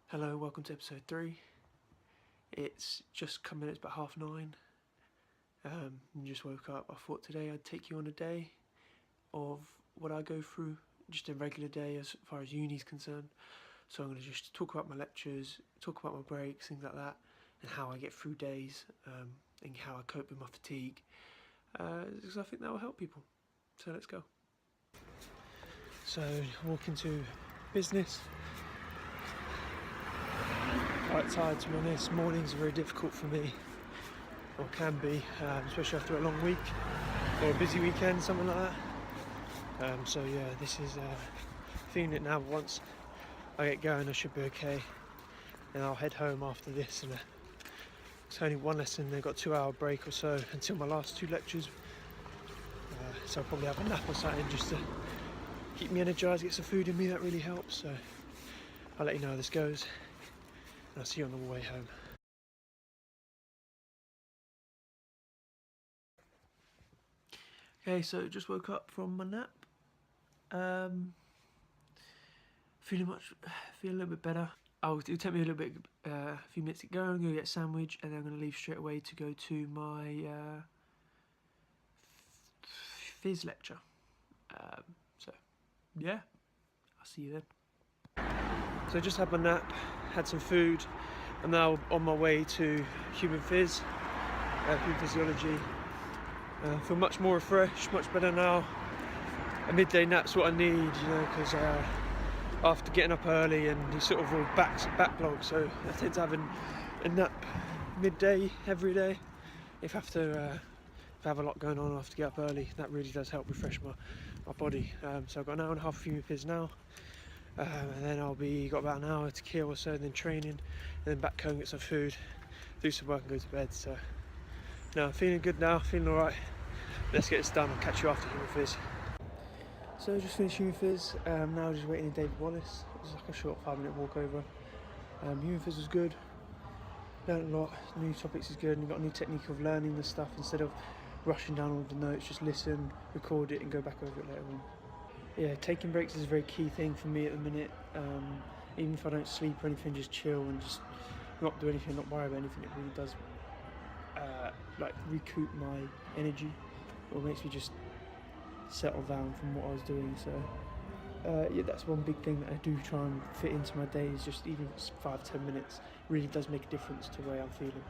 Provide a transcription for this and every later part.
Hello, welcome to episode 3. It's just coming, it's about 9:30. Just woke up. I thought today I'd take you on a day of what I go through, just a regular day as far as uni's concerned. So I'm going to just talk about my lectures, talk about my breaks, things like that, and how I get through days, and how I cope with my fatigue, because I think that will help people. So let's go. So walk into business. Quite tired, to be honest. Mornings are very difficult for me, or can be, especially after a long week or a busy weekend, something like that. So yeah, this is feeling it now. Once I get going, I should be okay, and I'll head home after this. And it's only one lesson. They've got a 2-hour break or so until my last 2 lectures. So I'll probably have a nap or something just to keep me energised, get some food in me. That really helps. So I'll let you know how this goes. I'll see you on the way home. Okay, so just woke up from my nap. Feel a little bit better. It'll take me a few minutes to go. I'm going to get a sandwich, and then I'm going to leave straight away to go to my phys lecture. So yeah, I'll see you then. So I just had my nap, had some food. I'm now on my way to human phys, human physiology. I feel much more refreshed, much better now. A midday nap's what I need, because after getting up early and you sort of all backlog, so I tend to have a nap midday every day. If I have a lot going on, I have to get up early. That really does help refresh my body. So I've got an hour and a half of human phys now. And then got about an hour to kill or so, and then training, and then back home, get some food, do some work and go to bed. So no, I'm feeling good now, feeling alright. Let's get this done. I'll catch you after human phys. So just finished human phys, now just waiting in David Wallace. It was like a short 5-minute walk over. Human phys was good, learned a lot, new topics is good, and you've got a new technique of learning the stuff instead of rushing down all the notes. Just listen, record it and go back over it later on. Yeah, taking breaks is a very key thing for me at the minute. Even if I don't sleep or anything, just chill and just not do anything, not worry about anything. It really does recoup my energy, or makes me just settle down from what I was doing. So yeah, that's one big thing that I do try and fit into my days. Just even if it's 5-10 minutes, really does make a difference to the way I'm feeling.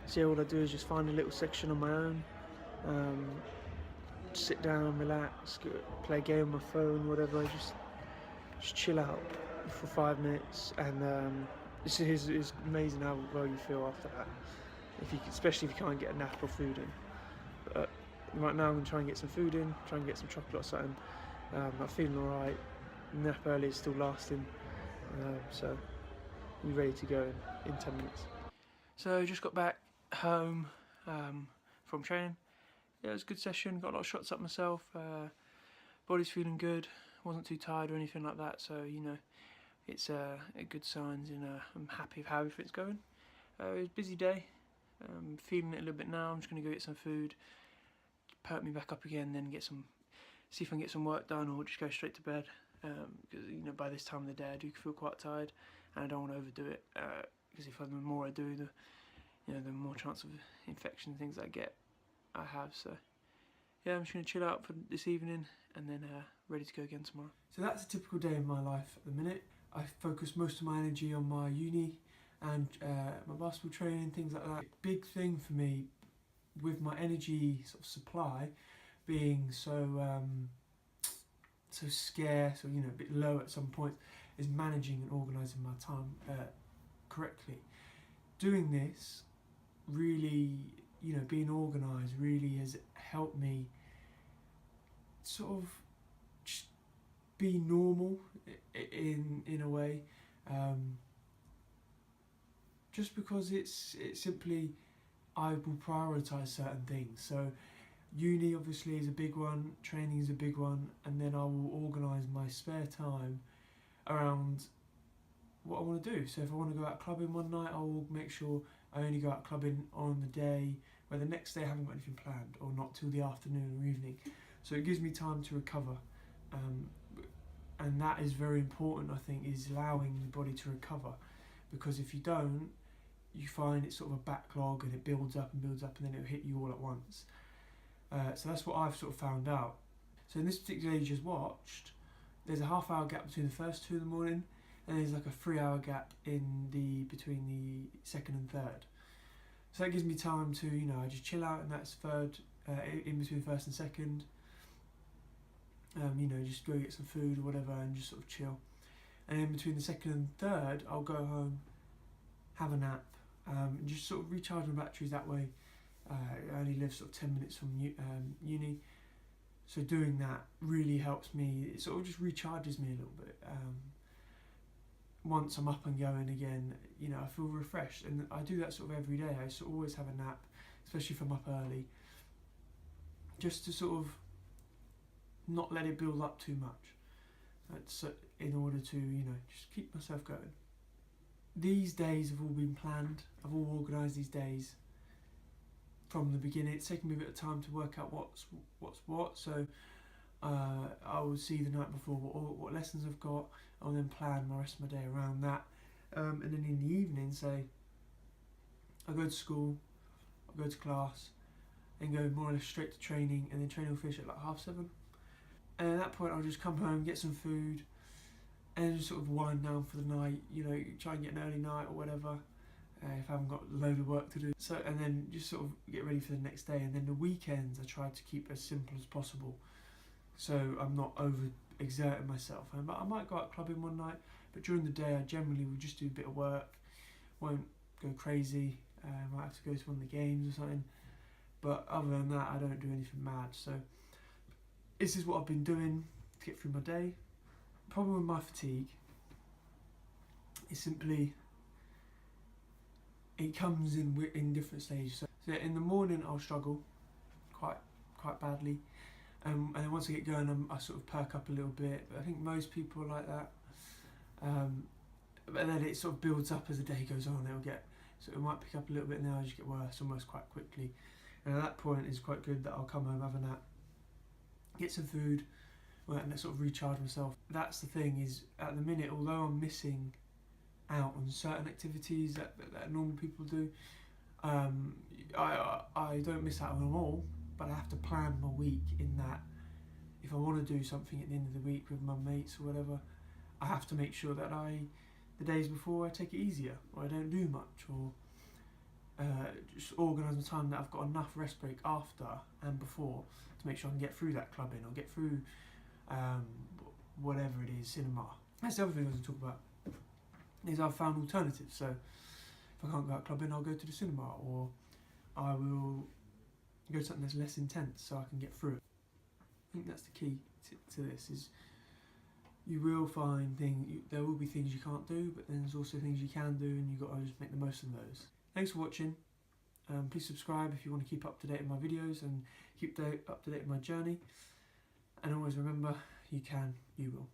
So yeah, all I do is just find a little section on my own. Sit down, relax, play a game on my phone, whatever. I just chill out for 5 minutes, and it's amazing how well you feel after that. Especially if you can't get a nap or food in. But right now I'm going to try and get some food in, try and get some chocolate or something. I'm feeling alright. Nap early is still lasting, so I'm ready to go in 10 minutes. So just got back home from training. Yeah, it was a good session, got a lot of shots up myself, body's feeling good, wasn't too tired or anything like that, so it's a good signs, and I'm happy with how everything's going. It was a busy day, feeling it a little bit now. I'm just going to go get some food, perk me back up again, then see if I can get some work done, or just go straight to bed, because by this time of the day I do feel quite tired, and I don't want to overdo it, because the more I do, the more chance of infection, things I have. So yeah, I'm just going to chill out for this evening, and then ready to go again tomorrow. So that's a typical day in my life at the minute. I focus most of my energy on my uni and my basketball training, things like that. Big thing for me with my energy sort of supply being so scarce, or a bit low at some point, is managing and organising my time correctly. Doing this really, being organised really has helped me sort of just be normal in a way, just because it's simply, I will prioritise certain things. So uni obviously is a big one, training is a big one, and then I will organise my spare time around what I want to do. So if I want to go out clubbing one night, I will make sure I only go out clubbing on the day where the next day I haven't got anything planned, or not till the afternoon or evening. So it gives me time to recover. and that is very important, I think, is allowing your body to recover, because if you don't, you find it's sort of a backlog and it builds up and builds up, and then it'll hit you all at once. So that's what I've sort of found out. So in this particular video you just watched, there's a half-hour gap between the first 2 in the morning, and there's like a 3-hour gap between the second and third. So that gives me time to, I just chill out in that third, in between first and second. Just go get some food or whatever and just sort of chill. And in between the second and third, I'll go home, have a nap, and just sort of recharge my batteries that way. I only live sort of 10 minutes from uni, so doing that really helps me. It sort of just recharges me a little bit. Once I'm up and going again, I feel refreshed, and I do that sort of every day. I sort of always have a nap, especially if I'm up early, just to sort of not let it build up too much. That's in order to, just keep myself going. These days have all been planned. I've all organised these days from the beginning. It's taken me a bit of time to work out what's what. So I will see the night before what lessons I've got. I'll then plan the rest of my day around that. And then in the evening, say, I go to school, I go to class, and go more or less straight to training, and then training will finish at like 7:30. And at that point, I'll just come home, get some food, and just sort of wind down for the night. Try and get an early night or whatever, if I haven't got a load of work to do. So, and then just sort of get ready for the next day. And then the weekends, I try to keep as simple as possible, so I'm not over exerting myself. But I might go out clubbing one night, but during the day, I generally will just do a bit of work. Won't go crazy. Might have to go to one of the games or something. But other than that, I don't do anything mad. So this is what I've been doing to get through my day. Problem with my fatigue is simply it comes in different stages. So in the morning I'll struggle quite badly, and then once I get going, I sort of perk up a little bit. But I think most people are like that. But then it sort of builds up as the day goes on. So it might pick up a little bit, and then I just get worse almost quite quickly. And at that point, it's quite good that I'll come home, have a nap, get some food, and sort of recharge myself. That's the thing, is at the minute, although I'm missing out on certain activities that normal people do, I don't miss out on them all, but I have to plan my week in that if I want to do something at the end of the week with my mates or whatever, I have to make sure that the days before I take it easier, or I don't do much, or just organise my time that I've got enough rest break after and before to make sure I can get through that clubbing or get through whatever it is, cinema. That's the other thing I was going to talk about, is I've found alternatives. So if I can't go out clubbing, I'll go to the cinema, or I will go to something that's less intense so I can get through it. I think that's the key to this, is you will find there will be things you can't do, but then there's also things you can do, and you've got to just make the most of those. Thanks for watching. Please subscribe if you want to keep up to date with my videos and keep up to date with my journey. And always remember, you can, you will.